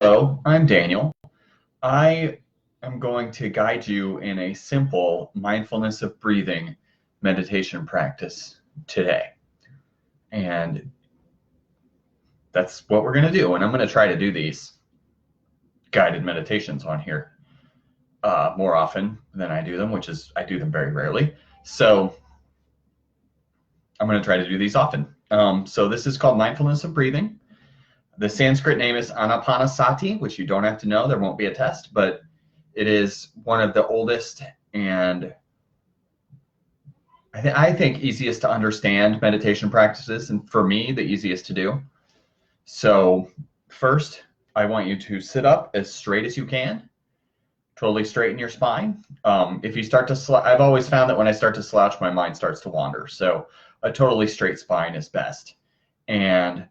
Hello, I'm Daniel. I am going to guide you in a simple mindfulness of breathing meditation practice today. And that's what we're going to do. And I'm going to try to do these guided meditations on here more often than I do them, which is I do them very rarely. So I'm going to try to do these often. So this is called mindfulness of breathing. The Sanskrit name is Anapanasati, which you don't have to know. There won't be a test, but it is one of the oldest and I think easiest to understand meditation practices, and for me, the easiest to do. So first, I want you to sit up as straight as you can, totally straighten your spine. If you start to, I've always found that when I start to slouch, my mind starts to wander. So a totally straight spine is best. And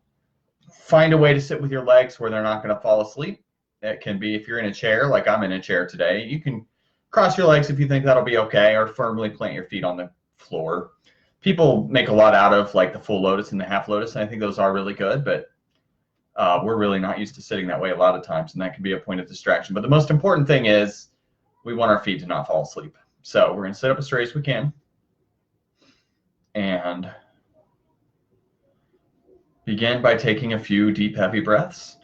find a way to sit with your legs where they're not going to fall asleep. It can be if you're in a chair, like I'm in a chair today, you can cross your legs if you think that'll be okay, or firmly plant your feet on the floor. People make a lot out of like the full lotus and the half lotus, and I think those are really good, but we're really not used to sitting that way a lot of times, and that can be a point of distraction. But the most important thing is we want our feet to not fall asleep. So we're going to sit up as straight as we can and begin by taking a few deep, heavy breaths.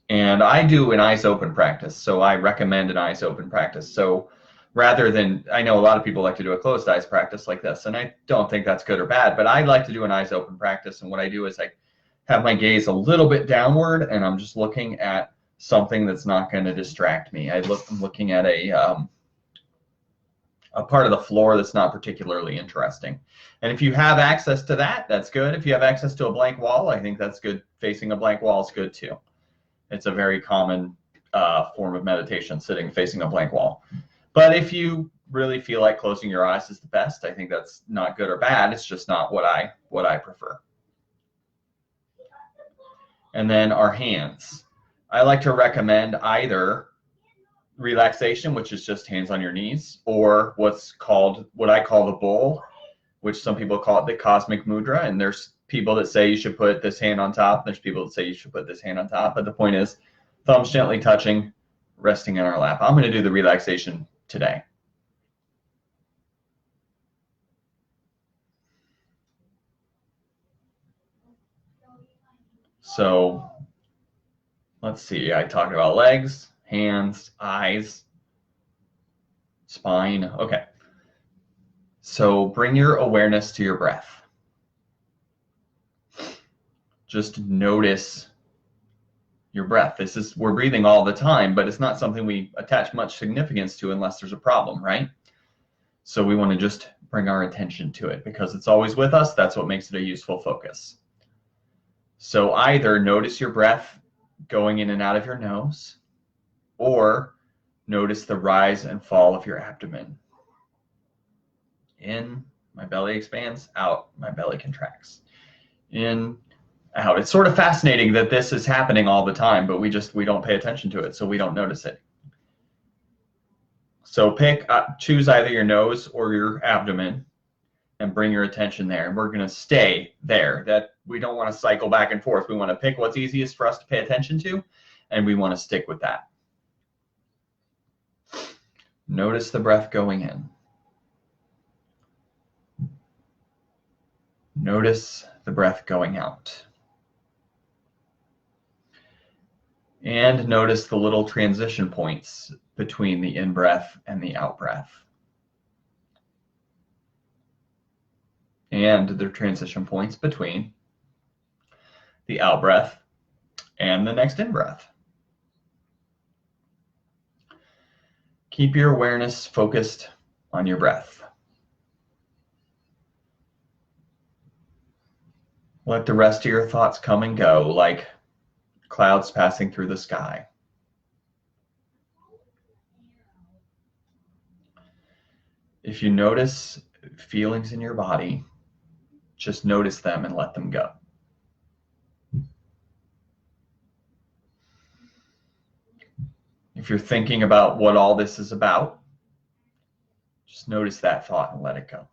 And I do an eyes open practice, so I recommend an eyes open practice. So rather than, I know a lot of people like to do a closed eyes practice like this, and I don't think that's good or bad, but I like to do an eyes open practice. And what I do is I have my gaze a little bit downward, and I'm just looking at something that's not going to distract me. I'm looking at a part of the floor that's not particularly interesting. And if you have access to that, that's good. If you have access to a blank wall, I think that's good. Facing a blank wall is good too. It's a very common form of meditation, sitting facing a blank wall. But if you really feel like closing your eyes is the best, I think that's not good or bad. It's just not what I prefer. And then our hands. I like to recommend either relaxation, which is just hands on your knees, or what I call the bowl, which some people call it the cosmic mudra. And there's people that say you should put this hand on top. There's people that say you should put this hand on top. But the point is, thumbs gently touching, resting in our lap. I'm going to do the relaxation today. So let's see. I talked about legs, hands, eyes, spine. Okay. So bring your awareness to your breath. Just notice your breath. We're breathing all the time, but it's not something we attach much significance to unless there's a problem, right? So we want to just bring our attention to it because it's always with us. That's what makes it a useful focus. So either notice your breath going in and out of your nose, or notice the rise and fall of your abdomen. In, my belly expands. Out, my belly contracts. In, out. It's sort of fascinating that this is happening all the time, but we don't pay attention to it, so we don't notice it. So choose either your nose or your abdomen and bring your attention there. And we're going to stay there. That we don't want to cycle back and forth. We want to pick what's easiest for us to pay attention to, and we want to stick with that. Notice the breath going in. Notice the breath going out. And notice the little transition points between the in-breath and the out-breath. And the transition points between the out-breath and the next in-breath. Keep your awareness focused on your breath. Let the rest of your thoughts come and go like clouds passing through the sky. If you notice feelings in your body, just notice them and let them go. If you're thinking about what all this is about, just notice that thought and let it go.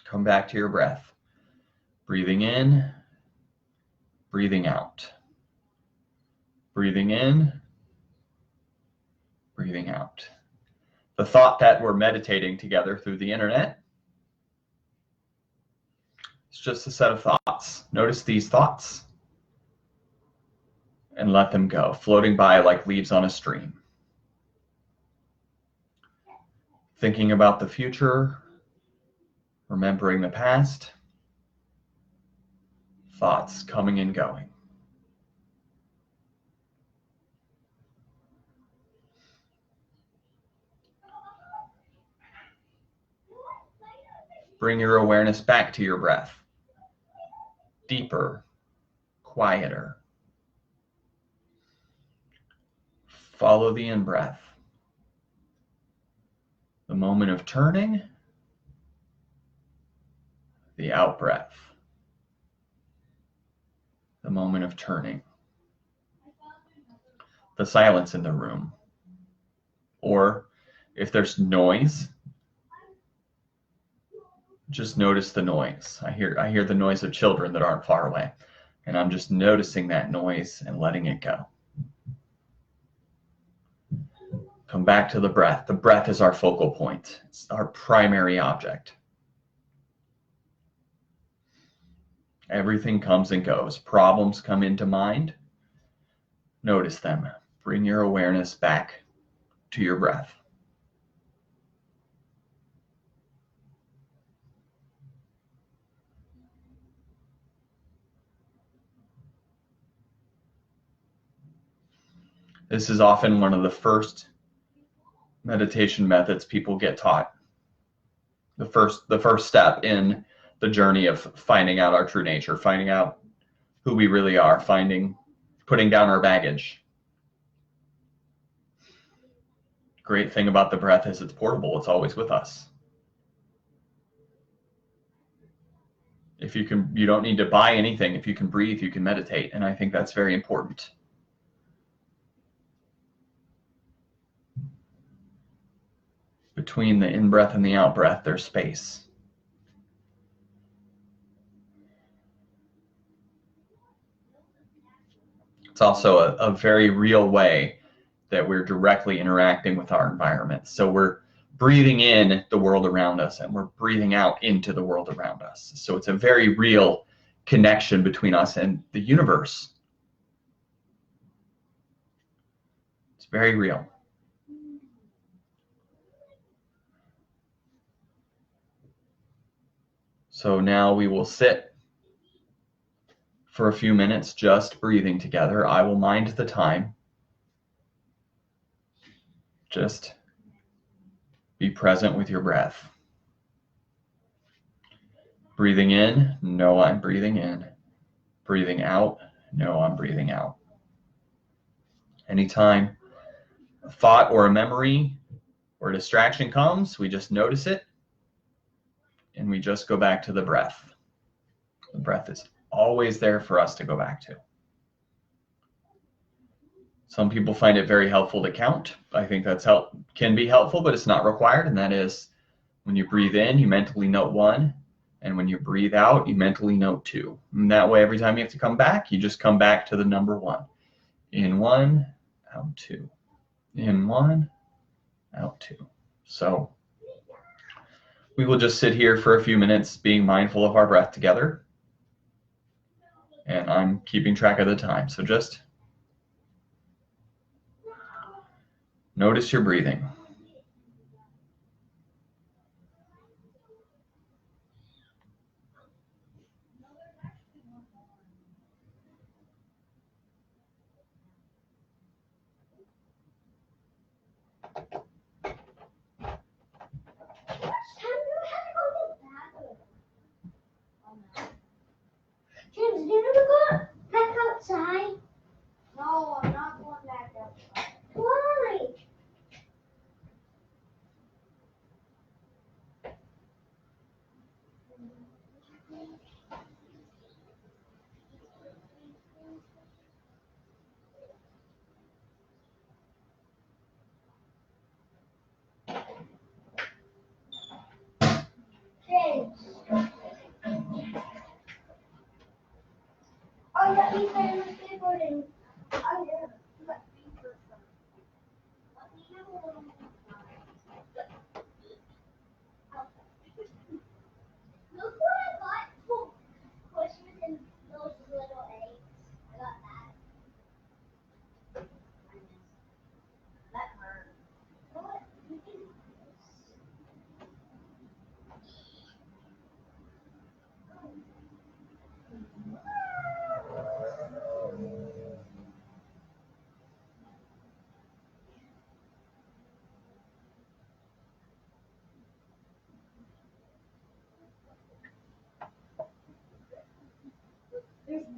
Come back to your breath. Breathing in, breathing out. Breathing in, breathing out. The thought that we're meditating together through the internet is just a set of thoughts. Notice these thoughts and let them go, floating by like leaves on a stream. Thinking about the future, remembering the past, thoughts coming and going. Bring your awareness back to your breath. Deeper, quieter. Follow the in-breath. The moment of turning, the out-breath. The moment of turning. The silence in the room. Or if there's noise, just notice the noise. I hear the noise of children that aren't far away, and I'm just noticing that noise and letting it go. Come back to the breath. The breath is our focal point. It's our primary object. Everything comes and goes. Problems come into mind. Notice them. Bring your awareness back to your breath. This is often one of the first meditation methods people get taught. The first step in the journey of finding out our true nature, finding out who we really are, putting down our baggage. Great thing about the breath is it's portable. It's always with us. You don't need to buy anything. If you can breathe, you can meditate. And I think that's very important. Between the in-breath and the out-breath, there's space. It's also a very real way that we're directly interacting with our environment. So we're breathing in the world around us and we're breathing out into the world around us. So it's a very real connection between us and the universe. It's very real. So now we will sit for a few minutes just breathing together. I will mind the time. Just be present with your breath. Breathing in, know I'm breathing in. Breathing out, know I'm breathing out. Anytime a thought or a memory or a distraction comes, we just notice it and we just go back to the breath. The breath is always there for us to go back to. Some people find it very helpful to count. I think can be helpful, but it's not required. And that is when you breathe in, you mentally note 1. And when you breathe out, you mentally note 2. And that way, every time you have to come back, you just come back to the number 1. In 1, out 2. In 1, out 2. So we will just sit here for a few minutes being mindful of our breath together. And I'm keeping track of the time. So just notice your breathing. James, you never go back outside? No, I'm not going back outside. Why? James.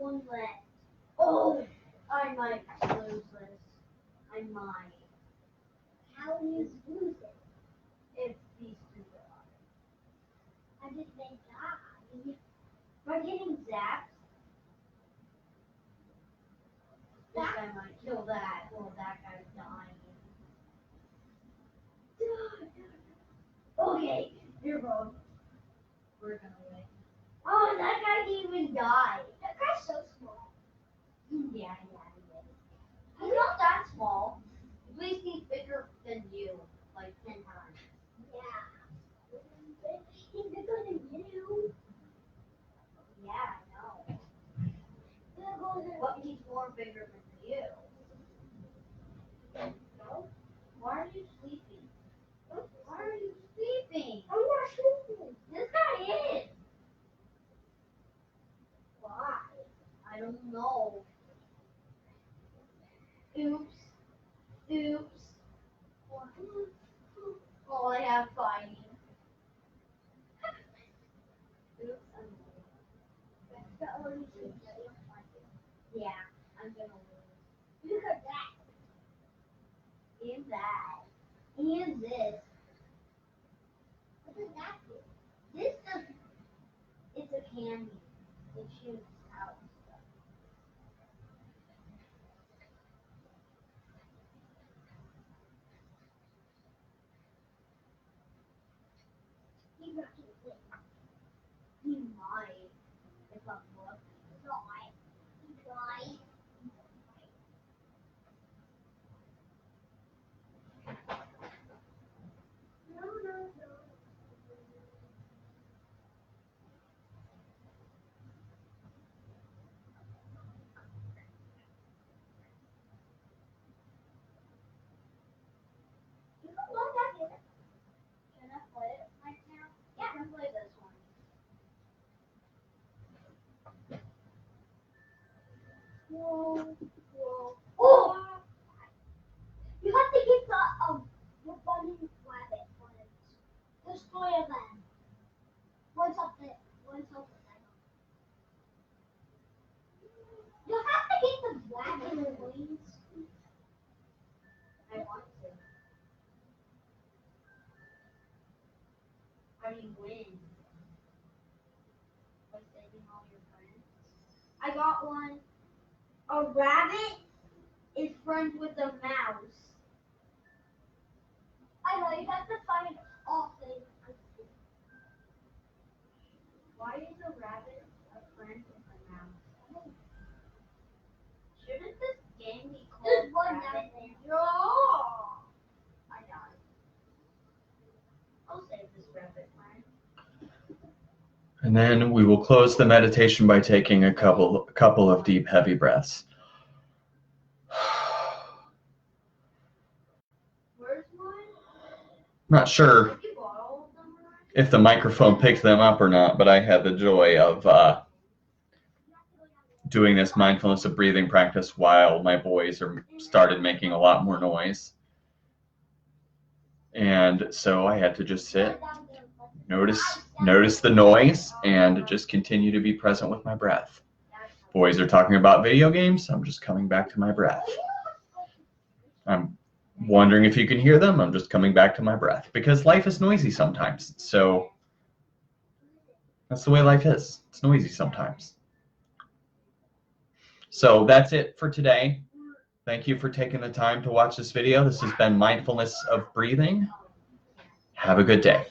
one left. Oh, I might lose this. I might. How do you lose it? If these two die. I just they die. By getting zapped, this guy might kill that. Well, that guy's dying. Okay, you're both. We're gonna win. Oh, that guy didn't even die. That guy's so small. Yeah. He's not that small. At least he's bigger than you, like 10 times. Yeah. He's bigger than you. Yeah, I know. But he's more bigger than you. No? Why are you sleeping? Why are you sleeping? I'm not sleeping. This guy is. Why? I don't know. Oops. Oh, I have fighting. Oops, yeah, I'm gonna lose. Look at that. And that. And this. What does that do? This does. It's a candy. It shoots out stuff. He might. He might. If I'm lucky. He might. No. You can play that game. Can I play it right now? Yeah, I can play this one. Whoa. Oh! You have to get the bunny rabbit ones. There's 3 of them. One's up there. You have to get the rabbit wings. I want to. How do you win? By saving all your friends? I got one. A rabbit is friends with a mouse. I know, you have to find all things. Why is a rabbit a friend with a mouse? Shouldn't this game be called Rabbit? No! I died. I'll save this rabbit friend. And then we will close the meditation by taking a couple of deep, heavy breaths. Where's mine? Not sure Have you got all of them already? if the microphone picked them up or not, but I had the joy of doing this mindfulness of breathing practice while my boys started making a lot more noise. And so I had to just sit, notice the noise, and just continue to be present with my breath. Boys are talking about video games. I'm just coming back to my breath. I'm wondering if you can hear them. I'm just coming back to my breath because life is noisy sometimes. So that's the way life is. It's noisy sometimes. So that's it for today. Thank you for taking the time to watch this video. This has been Mindfulness of Breathing. Have a good day.